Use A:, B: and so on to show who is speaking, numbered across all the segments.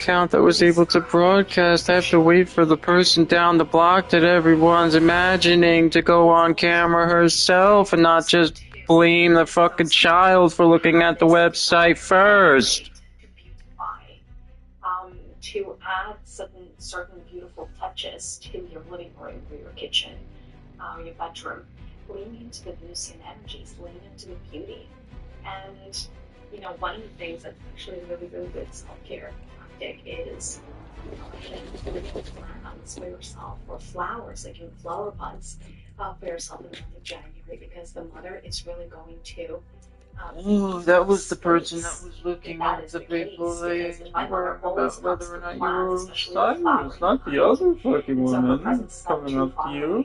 A: account that was able to broadcast. I have to wait for the person down the block that everyone's imagining to go on camera herself and not just blame the fucking child for looking at the website first.
B: To add certain beautiful touches to your living room or your kitchen, your bedroom, lean into the Venusian energies, lean into the beauty. And, you know, one of the things that's actually a really, really good self-care tactic is, you know, living plants for yourself, or flowers, like in flower buds, for yourself in the month of January, because the mother is really going to
A: oh, that was the person that was looking at the people they were about whether or not you were Osiris, not the other fucking woman coming up to you.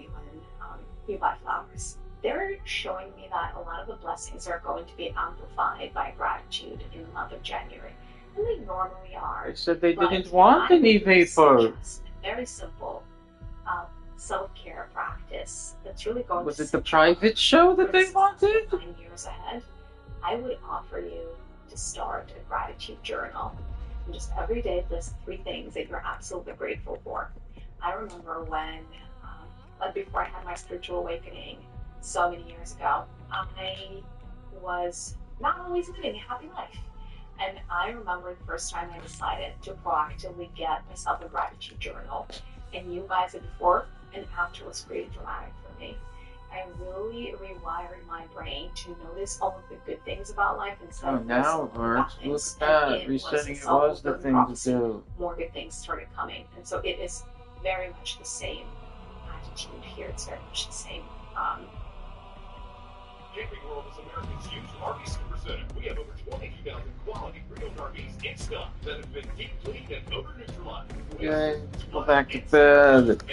B: You buy flowers. They're showing me that a lot of the blessings are going to be amplified by gratitude in the month of January. And they normally are.
A: They said they didn't want any paper.
B: Very simple self-care practice that's really going
A: was
B: to...
A: Was it the private show that they wanted?
B: 9 years ahead. I would offer you to start a gratitude journal and just every day list 3 things that you're absolutely grateful for. I remember when, before I had my spiritual awakening so many years ago, I was not always living a happy life. And I remember the first time I decided to proactively get myself a gratitude journal. And you guys, the before and after was pretty dramatic for me. I really rewired my brain to notice all of the good things about life instead of
A: now it works. Look at that. Resetting it was the thing to do.
B: More good things started coming. And so it is very much the same attitude here. It's very much the same.
C: Camping World is America's huge RV super center. We have over 22,000 quality pre-owned RVs in stock that have been deep cleaned and odor neutralized.
A: Okay, go back to bed.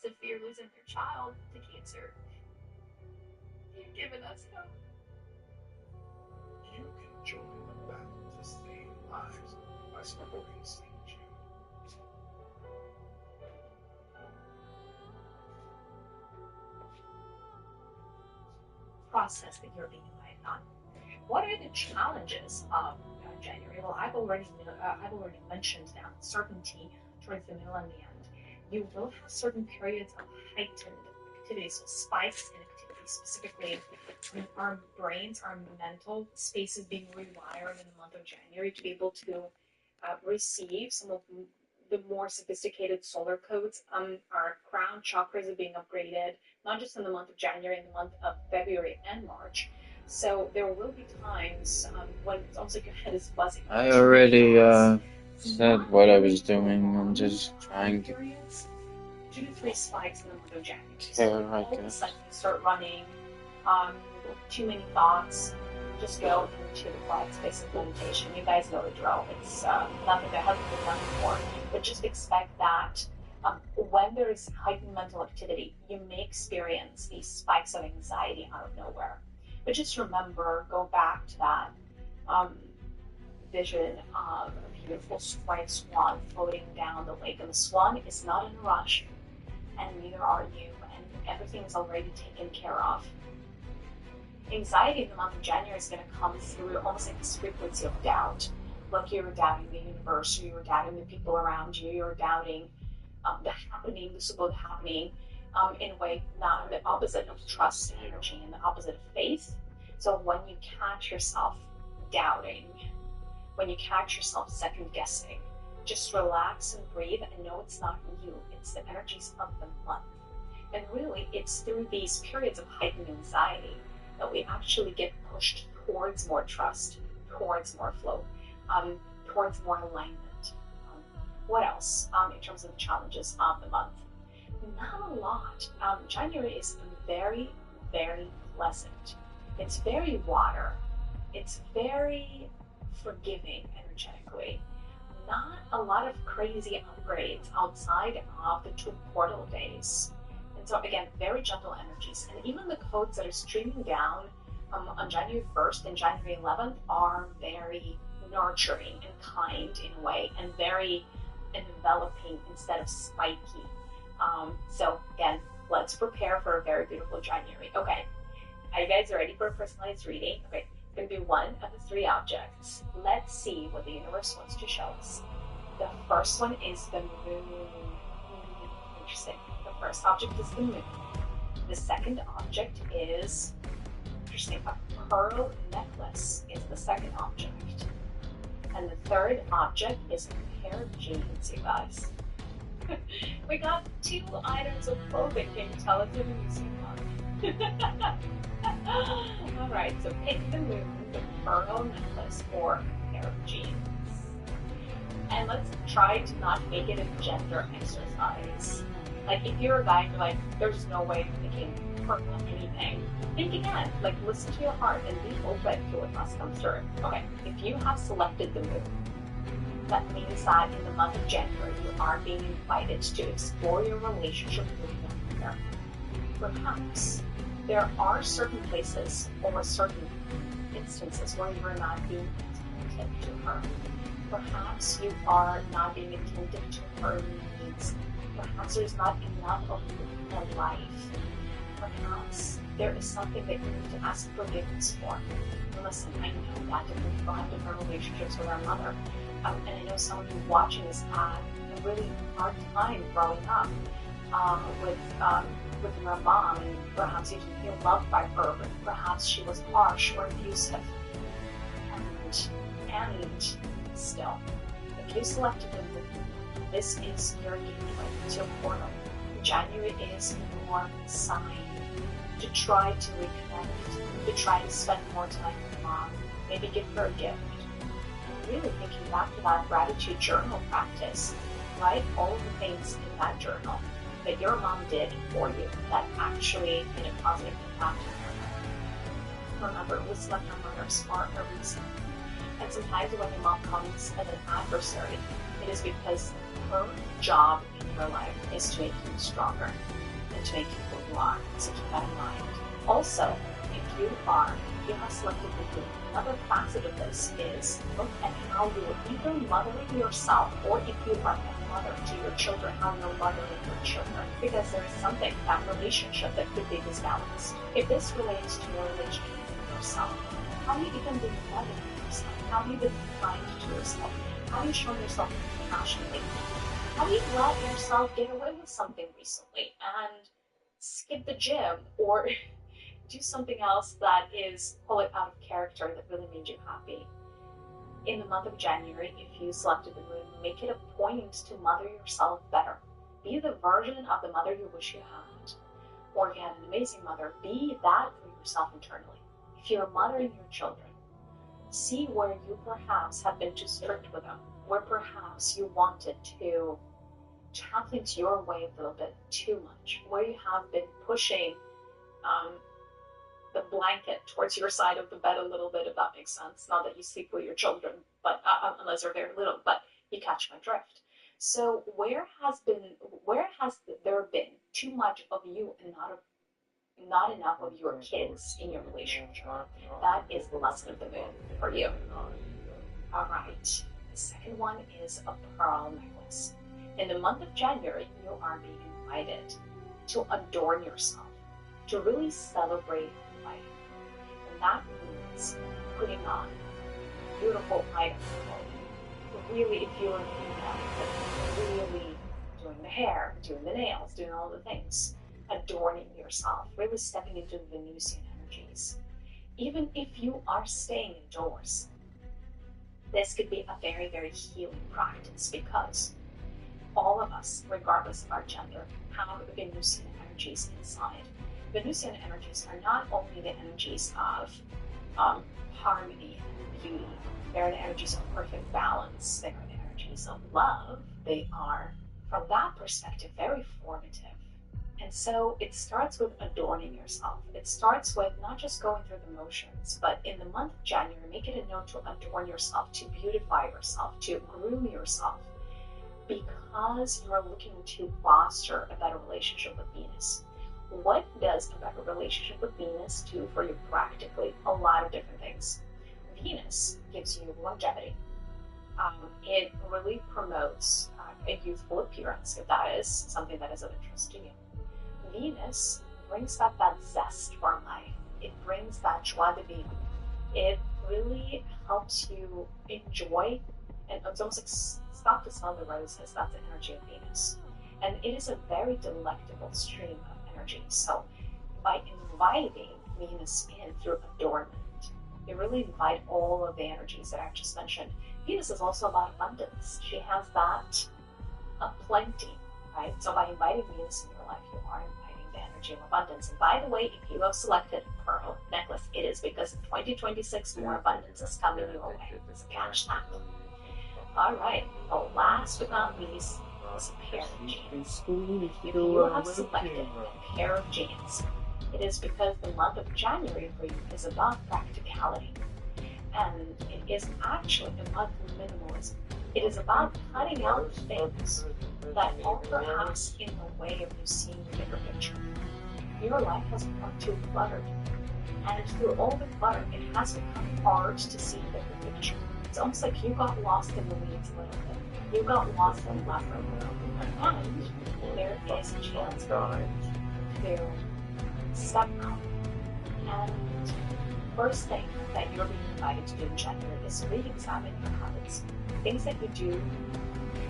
B: To fear losing their child to cancer. You've given us hope.
C: You can join the battle to save lives by supporting St. Jude.
B: Process that you're being invited on. What are the challenges of January? Well, I've already mentioned the uncertainty towards the middle and the end. You will have certain periods of heightened activity, so spikes in activity. specifically, our brains, our mental space is being rewired in the month of January to be able to receive some of the more sophisticated solar codes. Our crown chakras are being upgraded, not just in the month of January, in the month of February and March. So there will be times when it's almost like your head is buzzing.
A: I already said what I was doing. I'm just trying to.
B: 2 to 3 spikes in the month of January.
A: Yeah,
B: So
A: right,
B: all of a sudden you start running too many thoughts. Just go into the quiet space of meditation. You guys know the drill. It's nothing that hasn't been done before. But just expect that when there is heightened mental activity, you may experience these spikes of anxiety out of nowhere. But just remember, go back to that vision of a beautiful white swan floating down the lake. And the swan is not in a rush, and neither are you, and everything is already taken care of. Anxiety in the month of January is going to come through almost like this frequency of doubt. Like you're doubting the universe, or you're doubting the people around you, you're doubting the happening, the supposed happening, in a way, not the opposite of trust energy and the opposite of faith. So when you catch yourself doubting, when you catch yourself second guessing, just relax and breathe and know it's not you, it's the energies of the month. And really, it's through these periods of heightened anxiety that we actually get pushed towards more trust, towards more flow, towards more alignment. What else in terms of the challenges of the month? Not a lot. January is very, very pleasant. It's very water. It's very forgiving energetically. Not a lot of crazy upgrades outside of the 2 portal days. And so again, very gentle energies. And even the codes that are streaming down on January 1st and January 11th are very nurturing and kind in a way, and very enveloping instead of spiky. So again, let's prepare for a very beautiful January. Okay, are you guys ready for a personalized reading? Okay, it's going to be one of the 3 objects. Let's see what the universe wants to show us. The first one is the moon. Interesting. The first object is the moon. The second object is, interesting, a pearl necklace is the second object. And the third object is a pair of jeans, you guys. We got 2 items of clothing. Can you tell us if you see one? Alright, so pick the moon, the pearl necklace, or a pair of jeans. And let's try to not make it a gender exercise. Like, if you're a guy and you're like, there's no way I'm thinking purple anything, think again. Like, listen to your heart and be open to what must come through. Okay, if you have selected the moon, that means that in the month of January, you are being invited to explore your relationship with one another. Perhaps there are certain places or certain instances where you are not being attentive to her. Perhaps you are not being attentive to her needs. Perhaps there's not enough of you in life. Perhaps there is something that you need to ask forgiveness for. And listen, I know that different people have different relationships with our mother. And I know some of you watching this had a really hard time growing up with your mom, and perhaps you didn't feel loved by her, but perhaps she was harsh or abusive. And still, if you selected the moon, this is your gateway, it's your portal. January is your sign to try to reconnect, to try to spend more time with mom, maybe give her a gift. And really thinking back to that gratitude journal practice, write all the things in that journal that your mom did for you that actually made a positive impact on your life. Remember, we select our mothers for a reason. And sometimes when your mom comes as an adversary, it is because her job in your life is to make you stronger and to make you who you are. So keep that in mind. Also, if you have selected the moon, another facet of this is look at how you are either mothering yourself, or if you are a mother to your children, how you're mothering your children. Because there is something, that relationship, that could be disbalanced. If this relates to your relationship with yourself, how have you even been loving yourself? How have you been kind to yourself? How have you shown yourself compassion lately? How have you let yourself get away with something recently and skip the gym, or Do something else that is, pull it out of character, that really made you happy. In the month of January, if you selected the moon, make it a point to mother yourself better. Be the version of the mother you wish you had. Or if you had an amazing mother, be that for yourself internally. If you're mothering your children, see where you perhaps have been too strict with them, where perhaps you wanted to have things your way a little bit too much, where you have been pushing the blanket towards your side of the bed a little bit, if that makes sense. Not that you sleep with your children, but unless they're very little, but you catch my drift. So where has there been too much of you and not enough of your kids in your relationship? That is the lesson of the moon for you. All right. The second one is a pearl necklace. In the month of January, you are being invited to adorn yourself, to really celebrate life. And that means putting on beautiful items. Really, if you're really doing the hair, doing the nails, doing all the things, adorning yourself, really stepping into the Venusian energies. Even if you are staying indoors, this could be a very, very healing practice, because all of us, regardless of our gender, have Venusian energies inside. Venusian energies are not only the energies of harmony and beauty, they are the energies of perfect balance, they are the energies of love, they are, from that perspective, very formative. And so it starts with adorning yourself. It starts with not just going through the motions, but in the month of January, make it a note to adorn yourself, to beautify yourself, to groom yourself, because you're looking to foster a better relationship with Venus. What does a better relationship with Venus do for you practically? A lot of different things. Venus gives you longevity. It really promotes a youthful appearance, if that is something that is of interest to you. Venus brings that zest for life. It brings that joie de vivre. It really helps you enjoy, and it's almost like stop to smell the roses. That's the energy of Venus. And it is a very delectable stream of energy. So by inviting Venus in through adornment, you really invite all of the energies that I've just mentioned. Venus is also about abundance. She has that plenty, right? So by inviting Venus in your life, you are inviting the energy of abundance. And by the way, if you have selected pearl necklace, it is because in 2026, more abundance is coming your way. So catch that. All right. Well, last but not least is a pair of jeans. If you have selected a pair of jeans, it is because the month of January for you is about practicality. And it is actually a month of minimalism. It is about cutting out things that are perhaps in the way of you seeing the bigger picture. Your life has become too cluttered. And through all the clutter, it has become hard to see the bigger picture. It's almost like you got lost in the weeds a little bit. You got lost in left a little bit. And there is a chance to step up. And first thing that you're being invited to do in January is re-examine your habits. Things that you do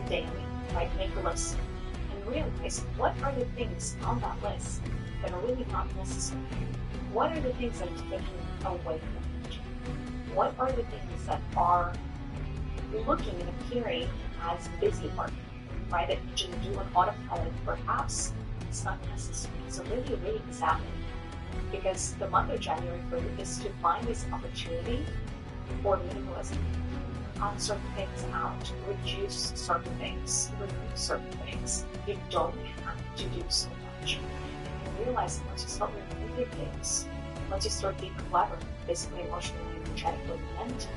B: daily, right? Make a list and realize what are the things on that list that are really not necessary. What are the things that are taking away from you? What are the things that are looking and appearing as busy work, right? That you just do an autopilot, perhaps it's not necessary. So really re-examine. Because the month of January for you is to find this opportunity for minimalism. Cut certain things out, reduce certain things, remove certain things. You don't have to do so much. And you realize that once you start removing things, once you start decluttering, physically, emotionally, energetically, mentally,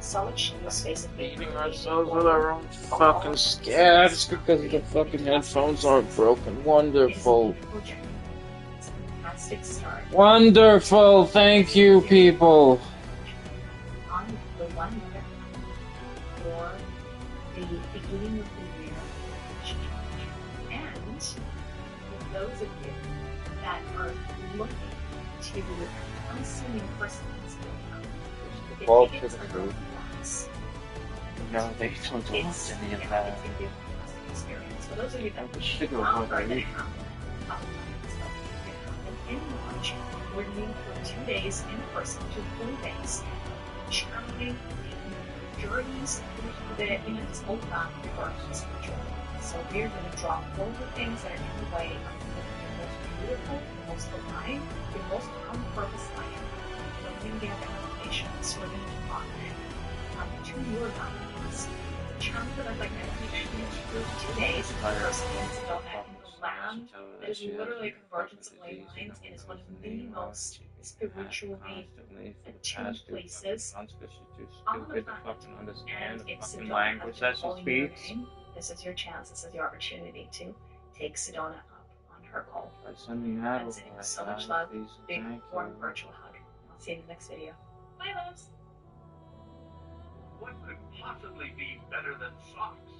B: so much in the space of being
A: Beating ourselves with our own fucking scabs because the fucking headphones aren't broken. Wonderful.
B: Start.
A: Wonderful, thank you, people.
B: On the 1 year for the beginning of the year and for those of you that are looking to unassuming personalities,
A: No, they don't want any of that.
B: Experience. For those of you that
A: Sugar,
B: are in March, we're meeting for 2 days in person, 2 full days, channeling journeys through the this whole time versions of journey. So we're going to drop all the things that are in the way of living your most beautiful, your most alive, your most on-purpose life. We're going to get meditations, we're going to talk to your guides. The channel that I'd like meditation for 2 days is the first thing to go ahead and the land that is literally a convergence of ley lines and is one of the most spiritually attuned places on the planet. And it's Sedona has been calling your name. This is your chance, this is your opportunity to take Sedona up on her call. And sending you so much love, big, warm, virtual hug. I'll see you in the next video. Bye, loves!
C: What could possibly be better than socks?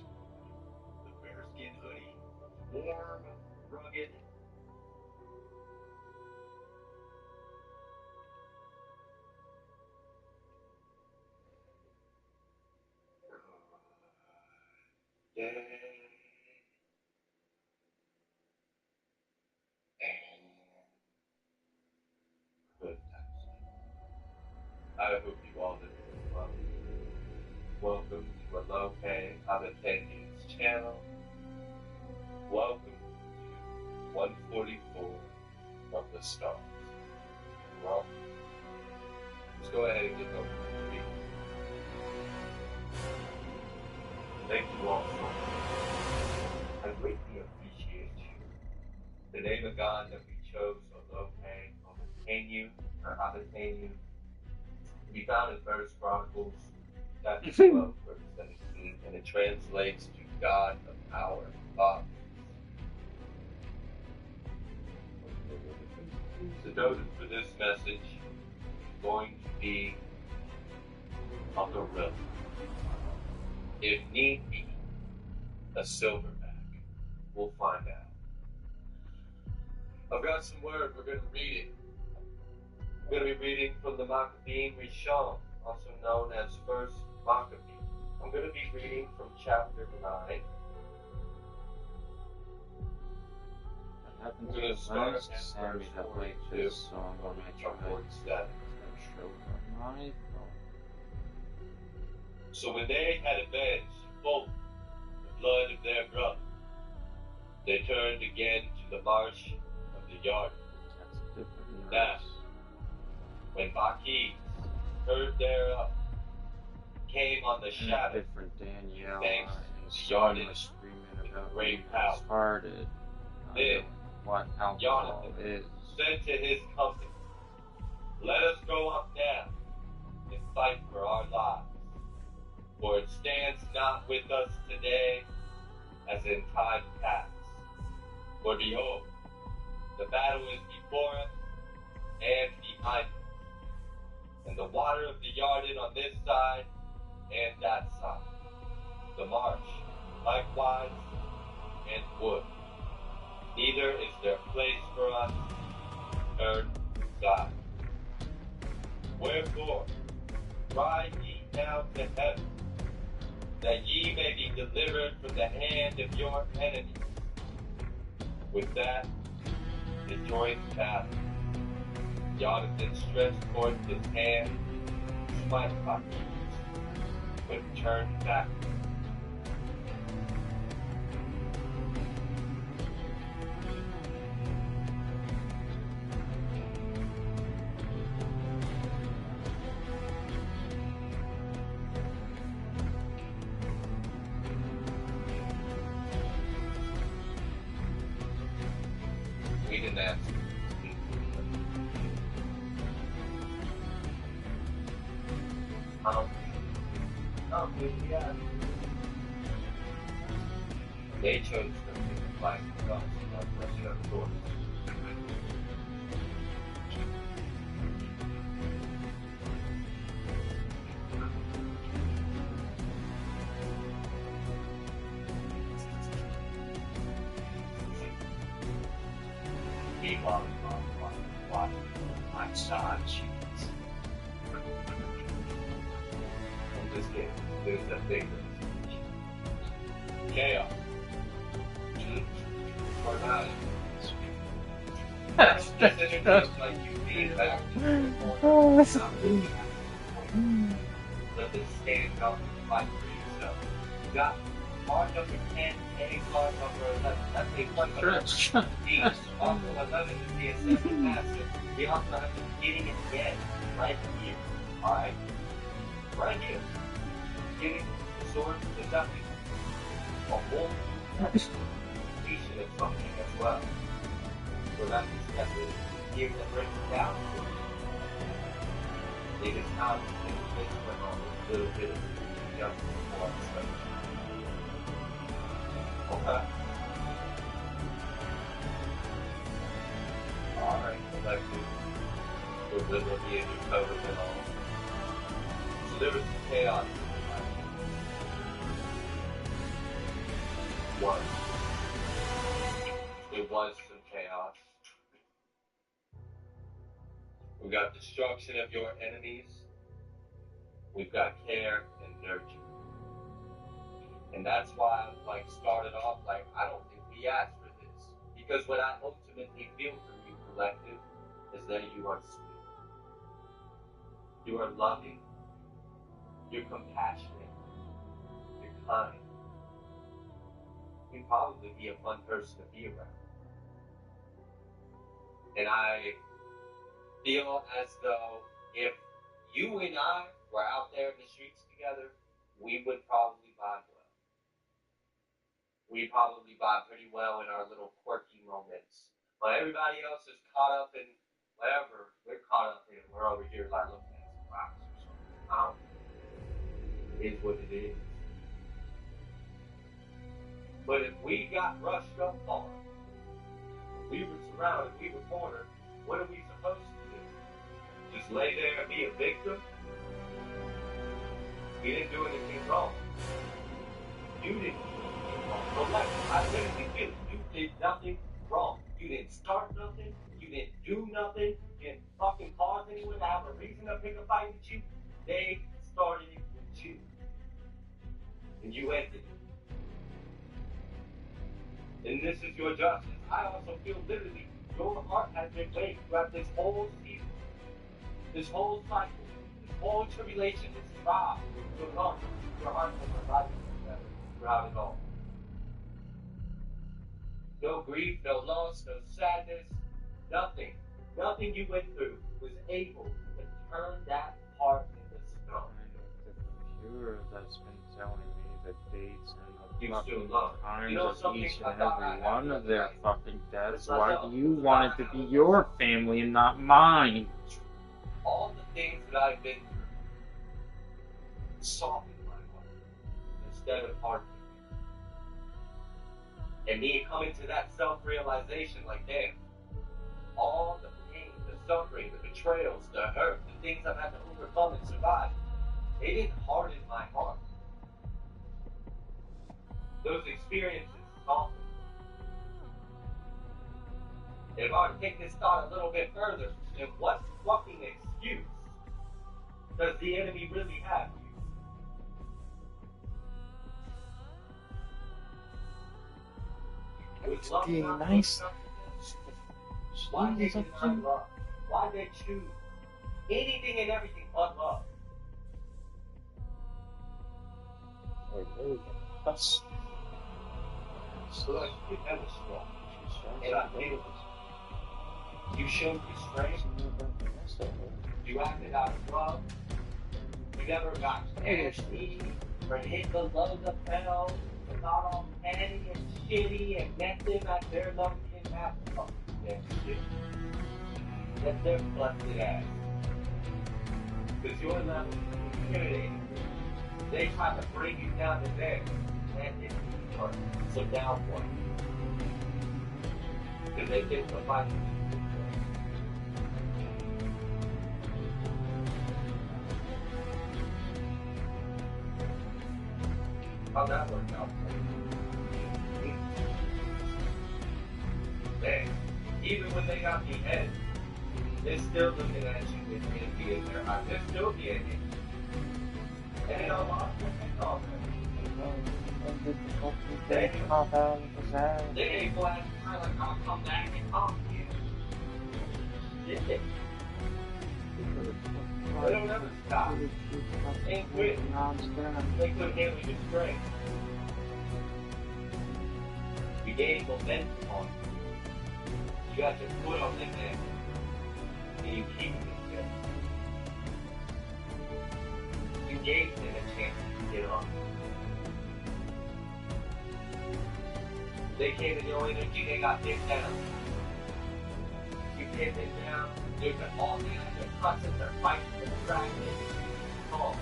C: The bearskin hoodie. Warm, rugged. Good. I hope you all did well. Welcome to UnnameD Adaptation's channel. Welcome to 144 from the stars. Well, let's go ahead and get over to the video. Thank you all so much. I greatly appreciate you. The name of God that we chose, UnnameD, or Adaptation, we found in First Chronicles chapter 12, verse 17, and it translates to God of our fathers. The notice for this message is going to be on the river. If need be, a silverback. We'll find out. I've got some word. We're going to read it. We're going to be reading from the Maccabean Rishon, also known as First Maccabee. I'm going to be reading from chapter 9.
A: Happened
C: We're
A: to
C: going
A: the
C: to start
A: last
C: at
A: Sammy
C: verse
A: that like
C: 42.
A: this song on my
C: Chapter 47.
A: my phone.
C: So when they had avenged both the blood of their brother, they turned again to the marsh of the Jordan.
A: That's a different
C: Now,
A: verse.
C: when Bacchus heard thereof, came on the
A: And a
C: shadow,
A: different Danielle
C: thanks
A: and
C: to
A: Son
C: Jordan
A: was screaming
C: with
A: about
C: great
A: being
C: power.
A: started.
C: Then
A: What alcohol
C: Jonathan
A: is.
C: said to his company, let us go up now and fight for our lives, for it stands not with us today as in time past. For behold, the battle is before us and behind us, and the water of the Jordan on this side and that side, the marsh likewise and wood. Neither is there place for us to turn aside. Wherefore, cry ye now to heaven, that ye may be delivered from the hand of your enemies. With that, they joined battle. Jonathan stretched forth his hand to smite Bacchus, but turned back. We didn't answer. Yeah. They chose to sacrifice themselves without blessing of course. Meanwhile, watching my side sheets. In this game, there's a big chaos. Or not. This energy is like you being back to the let this stand up and fight for yourself. You got card number 10 and card number 11. That's a one each. Also 11 is the assessment master. We also have the beginning and the end right here. Alright? Right here. Beginning the source to nothing. A whole completion of something as well. So that's the step is here that breaks it down for you. It is how to think this one on a little bit of adjustment for us. Okay. Alright, collective. We're literally in your covers and all. So there was some chaos. It was some chaos. We got destruction of your enemies. We've got care and nurture. And that's why I started off I don't think we asked for this. Because what I ultimately feel from you, collective, is that you are sweet. You are loving. You're compassionate. You're kind. You'd probably be a fun person to be around. And I feel as though if you and I were out there in the streets together, we would probably vibe well. We'd probably vibe pretty well in our little quirky moments. But everybody else is caught up in whatever we're caught up in. We're over here looking at some rocks or something. I don't know. It is what it is. But if we got rushed up on, we were surrounded, we were cornered, what are we supposed to do? Just lay there and be a victim? We didn't do anything wrong. You didn't do anything wrong. So I literally feel you did nothing wrong. You didn't start nothing. You didn't do nothing. You didn't fucking cause anyone to have a reason to pick a fight with you. They started it with you. And you ended it. And this is your justice. I also feel literally your heart has been waiting throughout this whole season, this whole cycle, this whole tribulation, this trial. Your heart has been waiting throughout it all. No grief, no loss, no sadness, nothing. Nothing you went through was able to turn that heart into stone.
A: The computer that's been telling me the dates and
C: You
A: the
C: still
A: fucking
C: love.
A: times
C: You know
A: of
C: something?
A: each
C: I
A: and
C: thought
A: every
C: I
A: one
C: had
A: of their
C: that.
A: fucking deaths.
C: It's
A: Why
C: myself.
A: do you want it to be your family and not mine?
C: All the things that I've been through softened my heart instead of hardening it. And me coming to that self-realization, damn, all the pain, the suffering, the betrayals, the hurt, the things I've had to overcome and survive, they didn't harden my heart. Those experiences taught me. And if I were to take this thought a little bit further, then what fucking excuse does the enemy really have you?
A: It's being nice.
C: Why they deny love? Why they choose anything and everything but love?
A: That's
C: So you're never strong. And I feel this. You showed restraint. You acted out of love. You never got nasty or hit below the pedal. You got all petty and shitty and met them at their level and that fucking damn shit. Get their busted ass. Because your level is intimidating. They try to bring you down to theirs. And it's hard. So down one. Because they think the fight is how'd that work out for you? Man, even when they got the head, they're still looking at you with envy in their eyes. They're still the envy. And it all lost they ain't glad to like, I'll come back and talk to you. did they? They don't ever stop. Ain't quit. They couldn't handle your strength. You gained momentum on it. You got your foot on in there. And you keep it there. You gave them a chance to get off. They came in your energy, they got dipped down. You pinned them down, there's an all down, they're cussing, they're fighting, they're dragging, oh.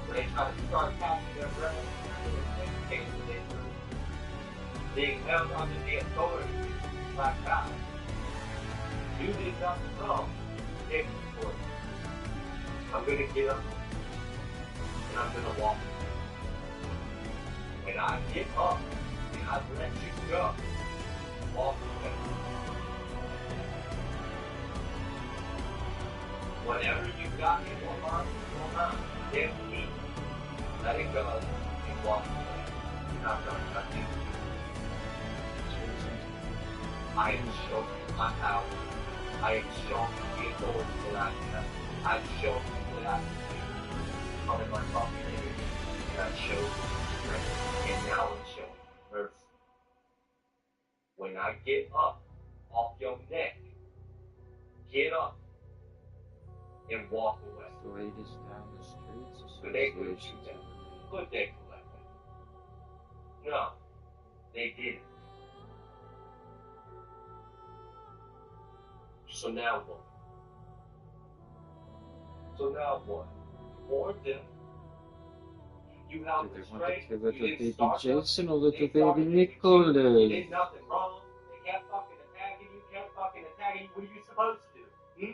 C: When they try to start catching their breath, they can't do it. Being held under the authority of Black God. You did nothing wrong. Take it for it. I'm gonna get up and I'm gonna walk. When I get up and I let you go, walk away. Whatever you got in your mind, then keep. Let it go and walk away. You're not gonna touch it. I am showing you my power. I am showing you the authority that I have. I've shown you what I can do. Come in my fucking energy. And I've shown you strength. And now I'm showing you mercy. When I get up off your neck, get up and walk away.
A: The latest down the streets.
C: But they couldn't shoot that. Could they collect that? No, they didn't. So now what? For them, you have the strength, you didn't start
A: Jason or little
C: they started
A: baby
C: to shoot. You
A: Nicholas?
C: did nothing wrong. They kept fucking attacking you, What are you supposed to do?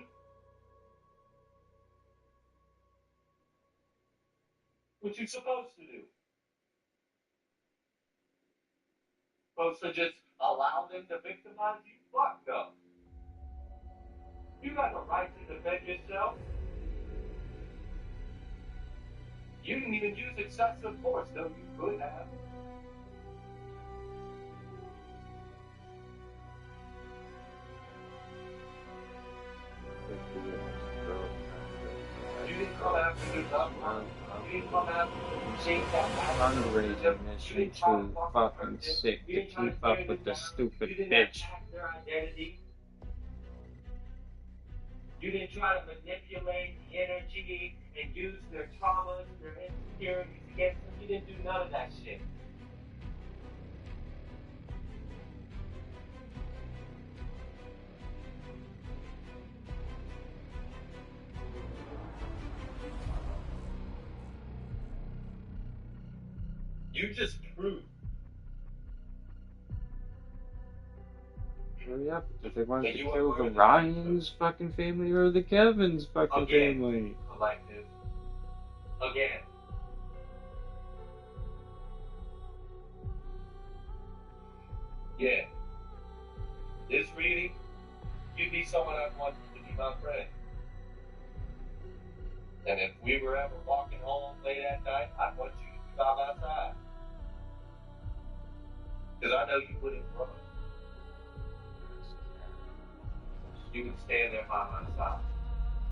C: What you supposed to do? Supposed to just allow them to victimize you? Fuck no. You got the right to defend yourself. You didn't even use excessive force, though you could have. You didn't come after your loved one. You didn't come after the change that happened.
A: Fundraising this shit too fucking sick to keep up with the stupid bitch.
C: Their identity. You didn't try to manipulate the energy and use their traumas, their insecurities against them. You didn't do none of that shit. You just proved.
A: Hurry up, if they want to kill the Ryan's fucking family or the Kevin's fucking family.
C: Collective. Again. Yeah. This reading, you'd be someone I'd want to be my friend. And if we were ever walking home late at night, I'd want you to be by my side. Because I know you wouldn't run. You can stand there by my side.